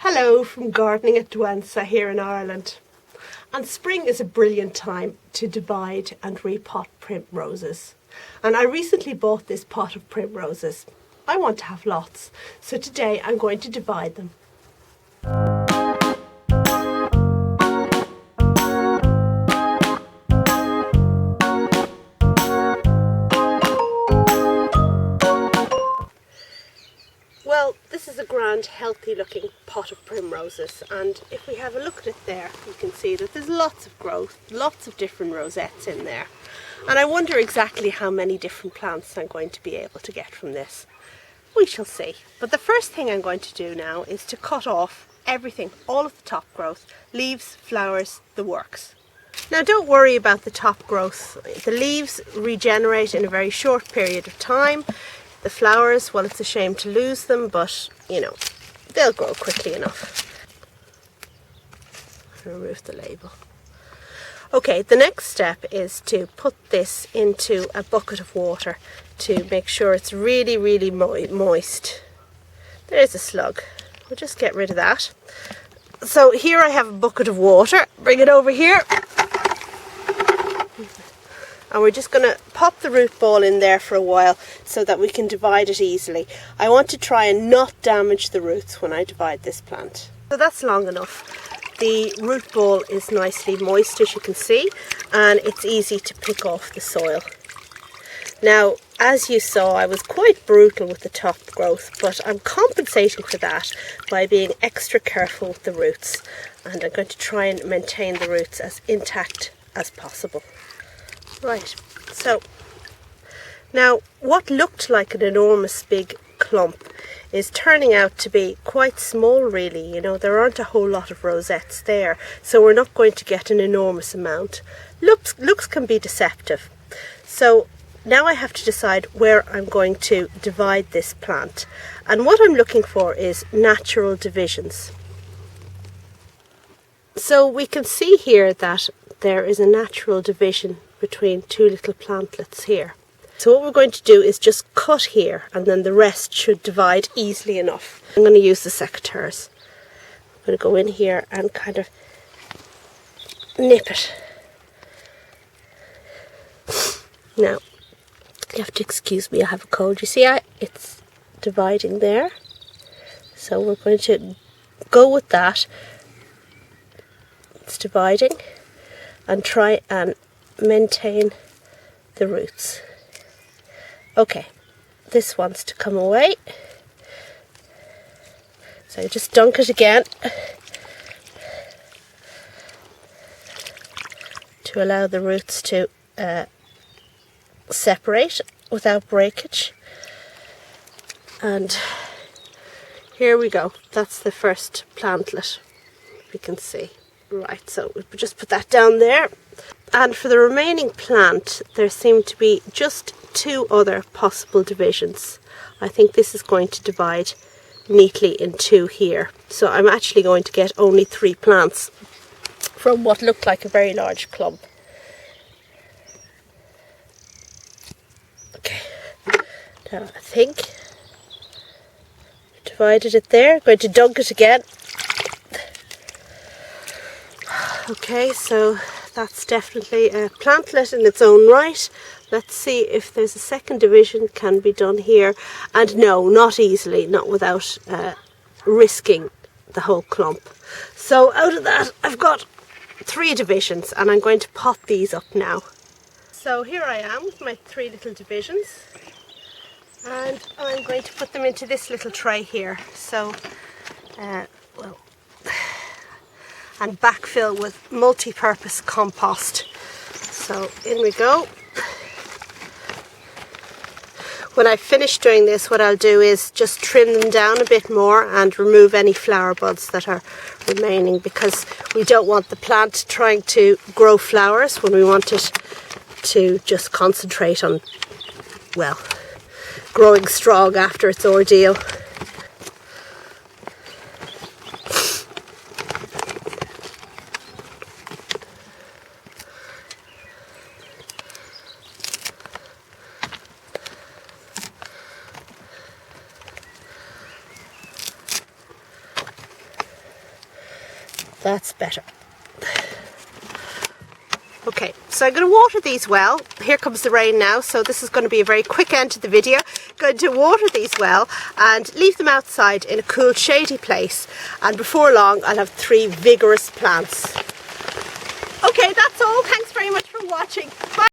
Hello from Gardening at Douentza here in Ireland. And spring is a brilliant time to divide and repot primroses. And I recently bought this pot of primroses. I want to have lots, so today I'm going to divide them. Well, this is a grand, healthy looking pot of primroses, and if we have a look at it there, you can see that there's lots of growth, lots of different rosettes in there. And I wonder exactly how many different plants I'm going to be able to get from this. We shall see. But the first thing I'm going to do now is to cut off everything, all of the top growth, leaves, flowers, the works. Now don't worry about the top growth. The leaves regenerate in a very short period of time. The flowers, well, it's a shame to lose them, but you know, they'll grow quickly enough. Remove the label. Okay, the next step is to put this into a bucket of water to make sure it's really, really moist. There's a slug. We'll just get rid of that. So here I have a bucket of water. Bring it over here. And we're just going to pop the root ball in there for a while so that we can divide it easily. I want to try and not damage the roots when I divide this plant. So that's long enough. The root ball is nicely moist, as you can see, and it's easy to pick off the soil. Now, as you saw, I was quite brutal with the top growth, but I'm compensating for that by being extra careful with the roots. And I'm going to try and maintain the roots as intact as possible. Right, so now what looked like an enormous big clump is turning out to be quite small, really. You know, there aren't a whole lot of rosettes there, so we're not going to get an enormous amount. Looks can be deceptive. So now I have to decide where I'm going to divide this plant. And what I'm looking for is natural divisions. So we can see here that there is a natural division between two little plantlets here. So what we're going to do is just cut here, and then the rest should divide easily enough. I'm going to use the secateurs. I'm going to go in here and kind of nip it. Now, you have to excuse me, I have a cold. You see, it's dividing there. So we're going to go with that. It's dividing, and try and maintain the roots. Okay, this wants to come away, so just dunk it again to allow the roots to separate without breakage. And here we go, that's the first plantlet, we can see. Right, so we'll just put that down there. And for the remaining plant, there seem to be just two other possible divisions. I think this is going to divide neatly in two here. So I'm actually going to get only 3 plants from what looked like a very large clump. Okay, now I think I've divided it there. I'm going to dunk it again. Okay, so that's definitely a plantlet in its own right. Let's see if there's a second division can be done here. And no, not easily, not without risking the whole clump. So out of that, I've got 3 divisions, and I'm going to pot these up now. So here I am with my 3 little divisions, and I'm going to put them into this little tray here. So, and backfill with multi-purpose compost. So in we go. When I finish doing this, what I'll do is just trim them down a bit more and remove any flower buds that are remaining, because we don't want the plant trying to grow flowers when we want it to just concentrate on, well, growing strong after its ordeal. That's better. Okay, so I'm going to water these well. Here comes the rain now, so this is going to be a very quick end to the video. Going to water these well and leave them outside in a cool, shady place. And before long, I'll have 3 vigorous plants. Okay, that's all. Thanks very much for watching. Bye.